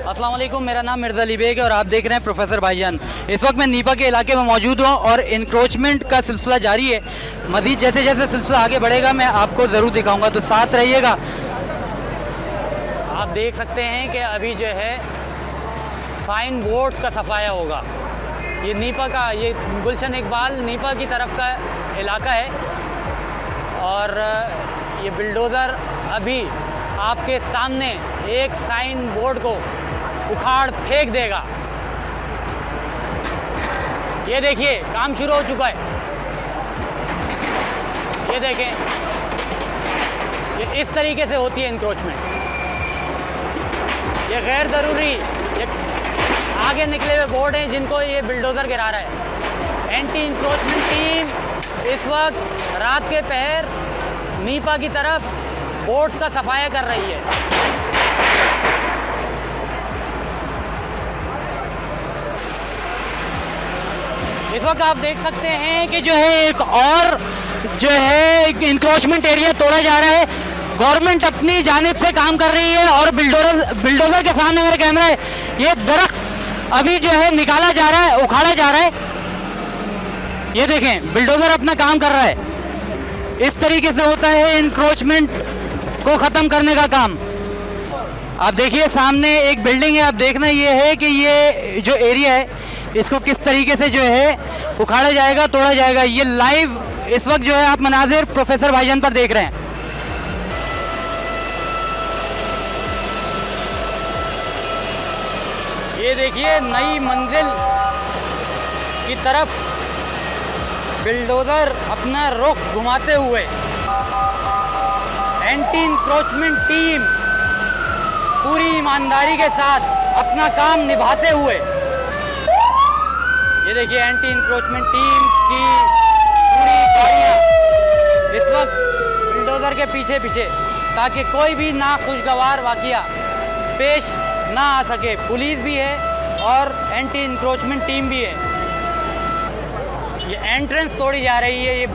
अस्सलाम वालेकुम, मेरा नाम मिर्ज़ा अली बेग है और आप देख रहे हैं प्रोफेसर भाईजान। इस वक्त मैं नीपा के इलाके में मौजूद हूँ और इंक्रोचमेंट का सिलसिला जारी है। मज़ीद जैसे जैसे सिलसिला आगे बढ़ेगा मैं आपको ज़रूर दिखाऊंगा, तो साथ रहिएगा। आप देख सकते हैं कि अभी जो है साइन बोर्ड्स का सफाया होगा। ये नीपा का, ये गुलशन इकबाल नीपा की तरफ का इलाका है और ये बिल्डोज़र अभी आपके सामने एक साइन बोर्ड को उखाड़ फेंक देगा। ये देखिए काम शुरू हो चुका है। ये देखें, ये इस तरीके से होती है इंक्रोचमेंट। ये गैर ज़रूरी ये आगे निकले हुए बोर्ड हैं जिनको ये बिल्डोज़र गिरा रहा है। एंटी इंक्रोचमेंट टीम इस वक्त रात के पहर नीपा की तरफ बोर्ड्स का सफाया कर रही है। इस वक्त आप देख सकते हैं कि जो है एक और जो है इंक्रोचमेंट एरिया तोड़ा जा रहा है। गवर्नमेंट अपनी जानिब से काम कर रही है और बिल्डोजर के सामने मेरा कैमरा है। ये दरख्त अभी जो है निकाला जा रहा है, उखाड़ा जा रहा है। ये देखें, बिल्डोजर अपना काम कर रहा है। इस तरीके से होता है इंक्रोचमेंट को ख़त्म करने का काम। आप देखिए सामने एक बिल्डिंग है। अब देखना ये है कि ये जो एरिया है इसको किस तरीके से जो है उखाड़ा जाएगा, तोड़ा जाएगा। ये लाइव इस वक्त जो है आप मनाजिर प्रोफेसर भाईजान पर देख रहे हैं। ये देखिए नई मंजिल की तरफ बिल्डोजर अपना रुख घुमाते हुए एंटी इंक्रोचमेंट टीम पूरी ईमानदारी के साथ अपना काम निभाते हुए, ये देखिए एंटी इंक्रोचमेंट टीम की पूरी गाड़ियाँ इस वक्त बिल्डोजर के पीछे पीछे, ताकि कोई भी नाखुशगवार वाक़या पेश ना आ सके। पुलिस भी है और एंटी इंक्रोचमेंट टीम भी है। ये एंट्रेंस तोड़ी जा रही है। ये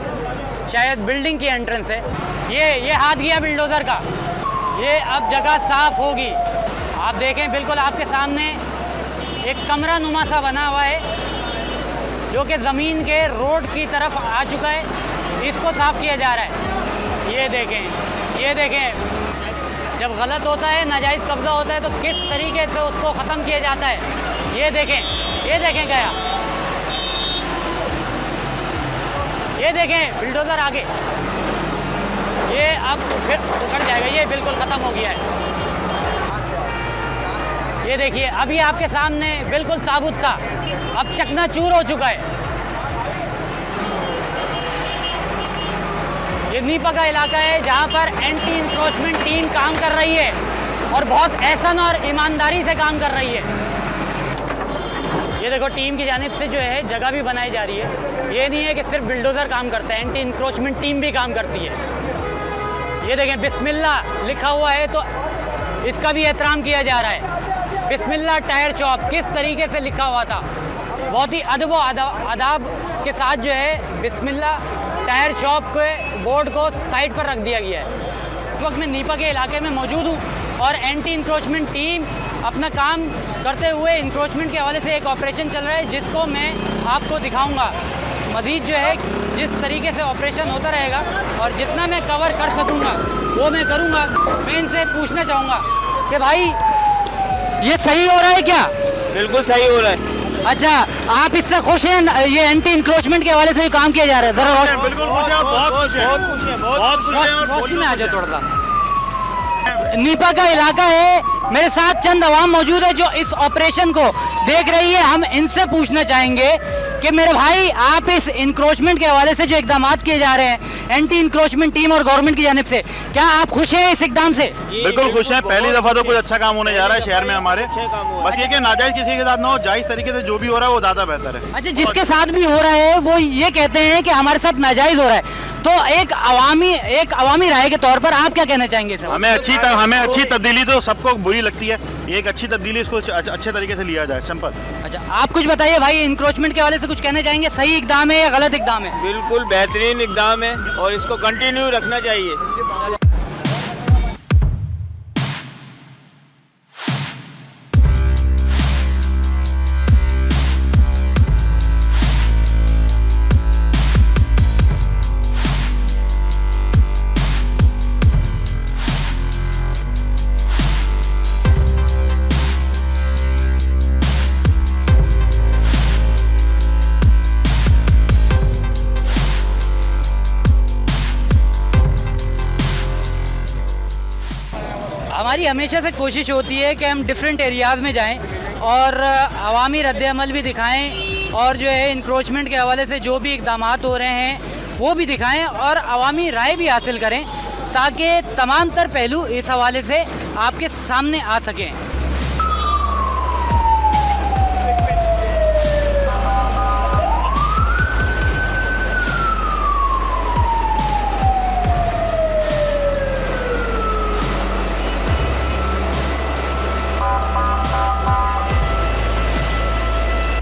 शायद बिल्डिंग की एंट्रेंस है। ये हाथ गया बिल्डोजर का। ये अब जगह साफ होगी। आप देखें बिल्कुल आपके सामने एक कमरा नुमा सा बना हुआ है जो कि ज़मीन के रोड की तरफ आ चुका है। इसको साफ किया जा रहा है। ये देखें जब गलत होता है, नाजायज़ कब्जा होता है तो किस तरीके से उसको ख़त्म किया जाता है। ये देखें गया। ये देखें बिल्डोजर आगे। ये अब फिर उखड़ जाएगा। ये बिल्कुल ख़त्म हो गया है। ये देखिए अभी आपके सामने बिल्कुल साबुत था, अब चकनाचूर हो चुका है। ये नीपा का इलाका है जहाँ पर एंटी इंक्रोचमेंट टीम काम कर रही है और बहुत एहसन और ईमानदारी से काम कर रही है। ये देखो टीम की जानिब से जो है जगह भी बनाई जा रही है। ये नहीं है कि सिर्फ बिल्डोजर काम करता है, एंटी इंक्रोचमेंट टीम भी काम करती है। ये देखें बिस्मिल्लाह लिखा हुआ है तो इसका भी एहतराम किया जा रहा है। बिस्मिल्लाह टायर शॉप किस तरीके से लिखा हुआ था, बहुत ही अदब आदाब के साथ जो है बिस्मिल्लाह टायर शॉप के बोर्ड को साइड पर रख दिया गया है। इस वक्त मैं नीपा के इलाके में मौजूद हूँ और एंटी इंक्रोचमेंट टीम अपना काम करते हुए इंक्रोचमेंट के हवाले से एक ऑपरेशन चल रहा है जिसको मैं आपको दिखाऊंगा। मज़ीद जो है जिस तरीके से ऑपरेशन होता रहेगा और जितना मैं कवर कर सकूँगा वो मैं करूँगा। मैं इनसे पूछना चाहूँगा कि भाई ये सही हो रहा है क्या? बिल्कुल सही हो रहा है। अच्छा, आप इससे खुश हैं? ये एंटी इंक्रोचमेंट के हवाले से काम किया जा रहा है। जरा बिल्कुल खुश हैं, बहुत खुश हैं। रोशनी में आ जाओ थोड़ा सा। नीपा का इलाका है, मेरे साथ चंद अवाम मौजूद है जो इस ऑपरेशन को देख रही है। हम इनसे पूछना चाहेंगे कि मेरे भाई आप इस इंक्रोचमेंट के हवाले से जो इकदाम किए जा रहे हैं एंटी इंक्रोचमेंट टीम और गवर्नमेंट की जानिब से, क्या आप खुश हैं इस इकदाम से? बिल्कुल खुश हैं। पहली दफा तो कुछ अच्छा काम होने जा रहा है शहर में हमारे। बस ये कि नाजायज किसी के साथ ना हो, जायज तरीके से जो भी हो रहा है वो ज्यादा बेहतर है। अच्छा, जिसके साथ भी हो रहा है वो ये कहते हैं कि हमारे साथ नाजायज हो रहा है, तो एक अवामी राय के तौर पर आप क्या कहना चाहेंगे सर? हमें अच्छी तब्दीली तो सबको बुरी लगती है। ये एक अच्छी तब्दीली, इसको अच्छे तरीके से लिया जाए, सिंपल। अच्छा, आप कुछ बताइए भाई, इंक्रोचमेंट के हवाले से कुछ कहना चाहेंगे? सही इकदाम है या गलत इकदाम है? बिल्कुल बेहतरीन इकदाम है और इसको कंटिन्यू रखना चाहिए। हमारी हमेशा से कोशिश होती है कि हम डिफरेंट एरियाज़ में जाएं और अवामी रद्द-ए-अमल भी दिखाएं और जो है इंक्रोचमेंट के हवाले से जो भी इक़दामात हो रहे हैं वो भी दिखाएं और अवामी राय भी हासिल करें ताकि तमाम तर पहलू इस हवाले से आपके सामने आ सकें।